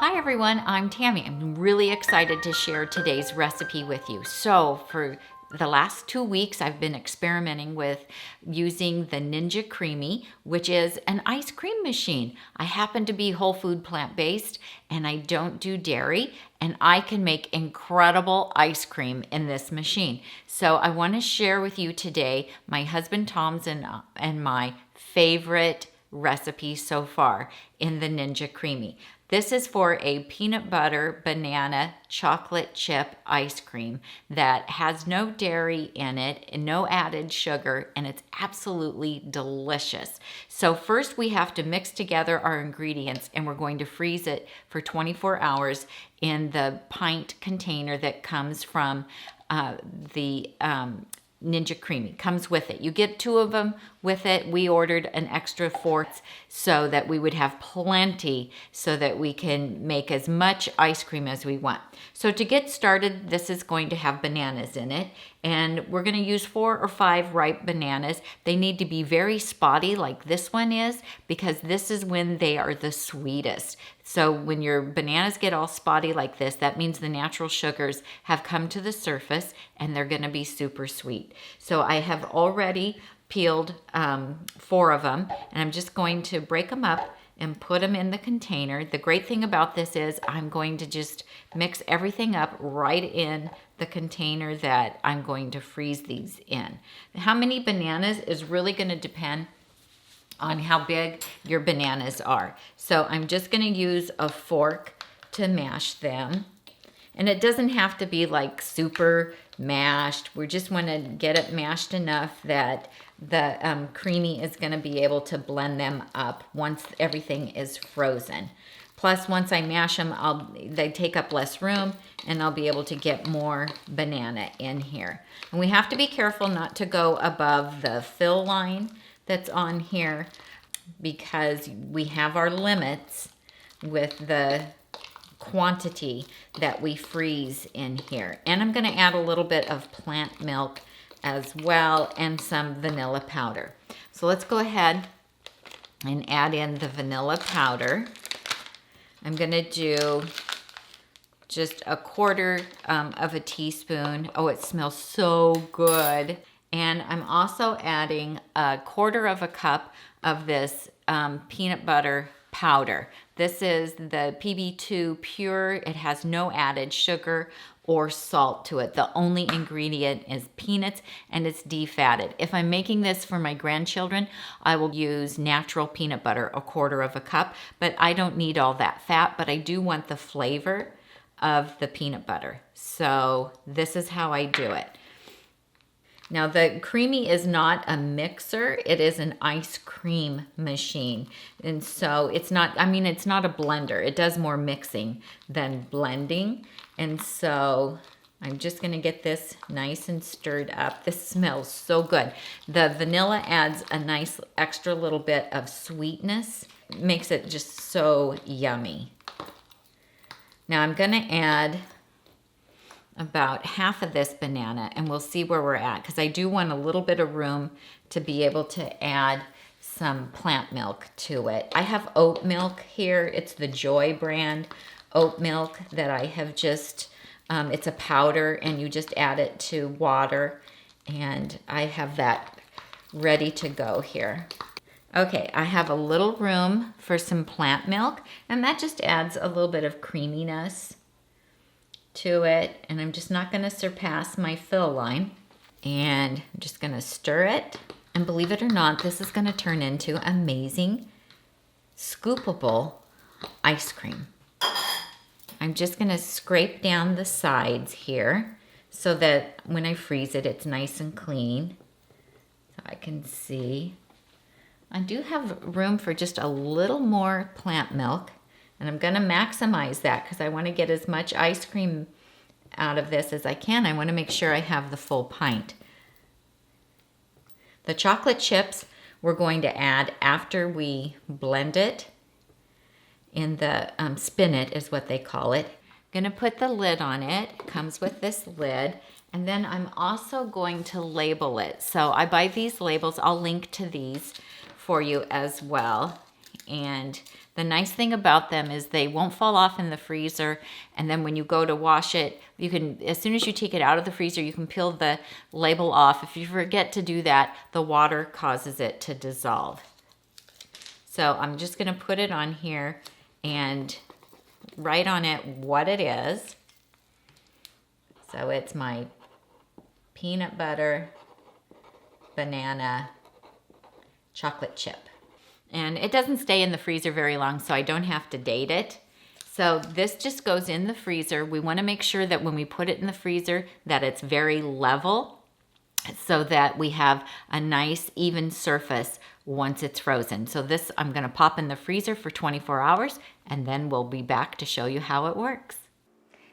Hi everyone, I'm Tami. I'm really excited to share today's recipe with you. So for the last 2 weeks, I've been experimenting with using the Ninja CREAMi, which is an ice cream machine. I happen to be whole food plant-based and I don't do dairy, and I can make incredible ice cream in this machine. So I want to share with you today my husband Tom's and my favorite recipe so far in the Ninja CREAMi. This is for a peanut butter banana chocolate chip ice cream that has no dairy in it and no added sugar, and it's absolutely delicious. So first we have to mix together our ingredients, and we're going to freeze it for 24 hours in the pint container that comes from the Ninja CREAMi. Comes with it. You get 2 of them with it. We ordered an extra 4 so that we would have plenty so that we can make as much ice cream as we want. So to get started, this is going to have bananas in it, and we're going to use 4 or 5 ripe bananas. They need to be very spotty like this one is, because this is when they are the sweetest. So when your bananas get all spotty like this, that means the natural sugars have come to the surface and they're going to be super sweet. So I have already peeled 4 of them, and I'm just going to break them up and put them in the container. The great thing about this is I'm going to just mix everything up right in the container that I'm going to freeze these in. How many bananas is really going to depend on how big your bananas are. So I'm just going to use a fork to mash them. And it doesn't have to be like super mashed. We just want to get it mashed enough that the CREAMi is going to be able to blend them up once everything is frozen. Plus, once I mash them, they take up less room, and I'll be able to get more banana in here. And we have to be careful not to go above the fill line that's on here, because we have our limits with the quantity that we freeze in here. And I'm going to add a little bit of plant milk as well, and some vanilla powder. So let's go ahead and add in the vanilla powder. I'm going to do just a 1/4 of a teaspoon. Oh, it smells so good. And I'm also adding a 1/4 of a cup of this peanut butter powder. This is the PB2 Pure. It has no added sugar or salt to it. The only ingredient is peanuts, and it's defatted. If I'm making this for my grandchildren, I will use natural peanut butter, a 1/4 of a cup, but I don't need all that fat, but I do want the flavor of the peanut butter. So this is how I do it. Now the CREAMi is not a mixer, it is an ice cream machine. And so it's not, it's not a blender. It does more mixing than blending. And so I'm just gonna get this nice and stirred up. This smells so good. The vanilla adds a nice extra little bit of sweetness. It makes it just so yummy. Now I'm gonna add about half of this banana, and we'll see where we're at, because I do want a little bit of room to be able to add some plant milk to it. I have oat milk here. It's the Joy brand oat milk that I have just, it's a powder, and you just add it to water, and I have that ready to go here. Okay, I have a little room for some plant milk, and that just adds a little bit of creaminess to it, and I'm just not going to surpass my fill line, and I'm just going to stir it. And believe it or not, this is going to turn into amazing scoopable ice cream. I'm just going to scrape down the sides here so that when I freeze it, it's nice and clean, so I can see. I do have room for just a little more plant milk, and I'm going to maximize that because I want to get as much ice cream out of this as I can. I want to make sure I have the full pint. The chocolate chips we're going to add after we blend it in the spin it is what they call it. I'm going to put the lid on it. It comes with this lid. And then I'm also going to label it. So I buy these labels. I'll link to these for you as well. And the nice thing about them is they won't fall off in the freezer. And then when you go to wash it, you can, as soon as you take it out of the freezer, you can peel the label off. If you forget to do that, the water causes it to dissolve. So I'm just gonna put it on here and write on it what it is. So it's my peanut butter banana chocolate chip. And it doesn't stay in the freezer very long, so I don't have to date it. So this just goes in the freezer. We want to make sure that when we put it in the freezer that it's very level so that we have a nice even surface once it's frozen. So this I'm going to pop in the freezer for 24 hours and then we'll be back to show you how it works.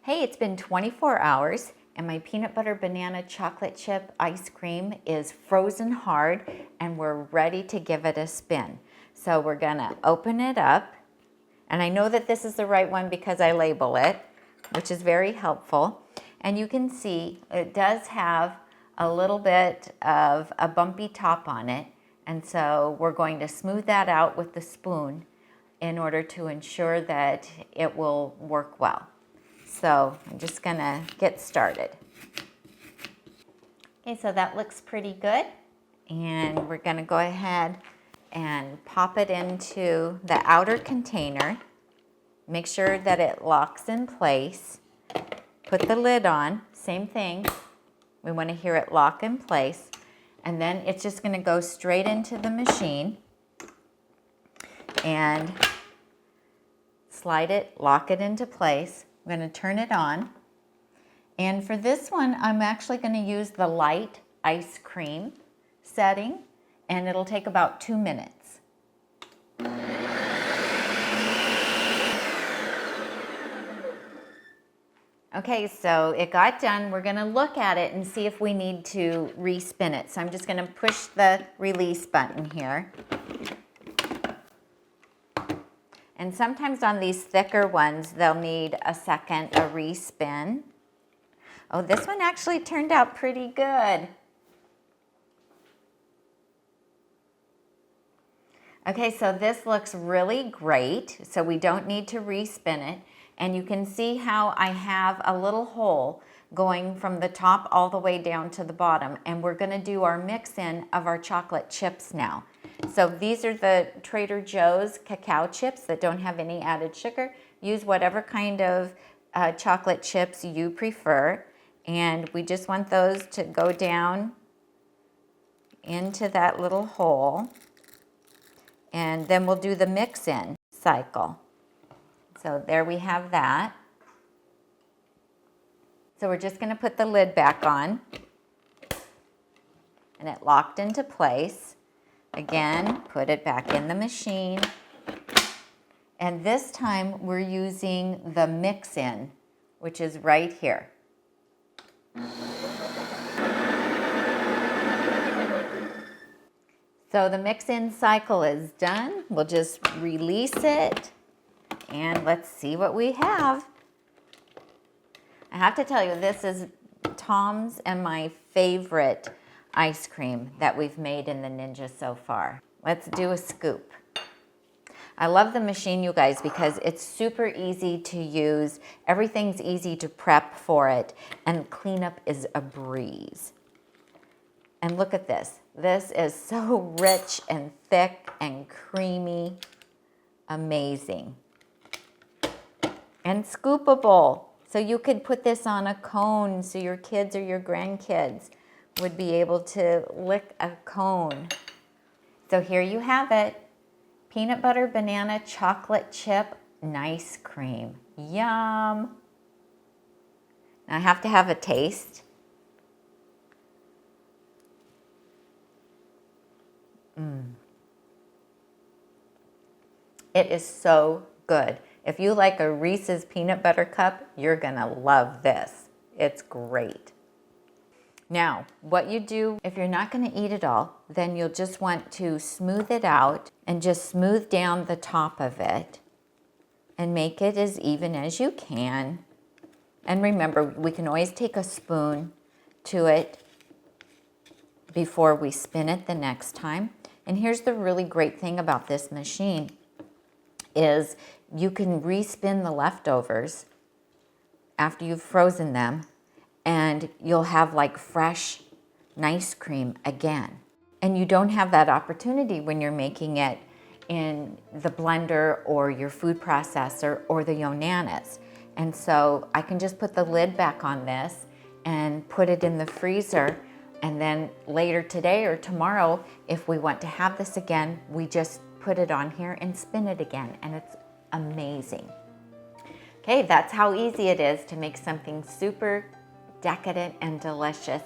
Hey, it's been 24 hours and my peanut butter banana chocolate chip ice cream is frozen hard and we're ready to give it a spin. So we're gonna open it up, and I know that this is the right one because I label it, which is very helpful. And you can see it does have a little bit of a bumpy top on it, and so we're going to smooth that out with the spoon in order to ensure that it will work well. So I'm just gonna get started. Okay, so that looks pretty good. And we're gonna go ahead and pop it into the outer container. Make sure that it locks in place. Put the lid on, same thing. We wanna hear it lock in place. And then it's just gonna go straight into the machine and slide it, lock it into place. I'm going to turn it on. And for this one, I'm actually going to use the light ice cream setting, and it'll take about 2 minutes. Okay, so it got done. We're going to look at it and see if we need to respin it. So I'm just going to push the release button here. And sometimes on these thicker ones, they'll need a respin. Oh, this one actually turned out pretty good. Okay, so this looks really great. So we don't need to respin it. And you can see how I have a little hole going from the top all the way down to the bottom. And we're gonna do our mix-in of our chocolate chips now. So these are the Trader Joe's cacao chips that don't have any added sugar. Use whatever kind of chocolate chips you prefer. And we just want those to go down into that little hole. And then we'll do the mix-in cycle. So there we have that. So we're just gonna put the lid back on. And it locked into place. Again, put it back in the machine. And this time we're using the mix-in, which is right here. So the mix-in cycle is done. We'll just release it and let's see what we have. I have to tell you, this is Tom's and my favorite ice cream that we've made in the Ninja so far. Let's do a scoop. I love the machine, you guys, because it's super easy to use. Everything's easy to prep for it, and cleanup is a breeze. And look at this. This is so rich and thick and creamy. Amazing. And scoopable. So you could put this on a cone so your kids or your grandkids would be able to lick a cone. So here you have it. Peanut butter banana chocolate chip ice cream. Yum. Now I have to have a taste. It is so good. If you like a Reese's peanut butter cup, you're gonna love this. It's great. Now, what you do, if you're not gonna eat it all, then you'll just want to smooth it out and just smooth down the top of it and make it as even as you can. And remember, we can always take a spoon to it before we spin it the next time. And here's the really great thing about this machine. is you can respin the leftovers after you've frozen them, and you'll have like fresh, nice cream again. And you don't have that opportunity when you're making it in the blender or your food processor or the Yonanas. And so I can just put the lid back on this and put it in the freezer, and then later today or tomorrow, if we want to have this again, we just put it on here and spin it again, and it's amazing. Okay, that's how easy it is to make something super decadent and delicious,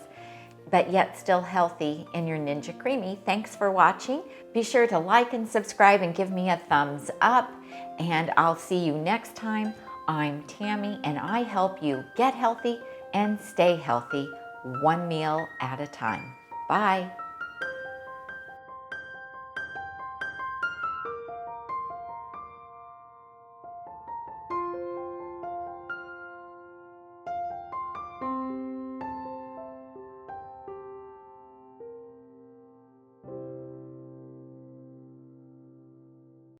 but yet still healthy in your Ninja CREAMi. Thanks for watching. Be sure to like and subscribe and give me a thumbs up, and I'll see you next time. I'm Tami, and I help you get healthy and stay healthy, one meal at a time. Bye.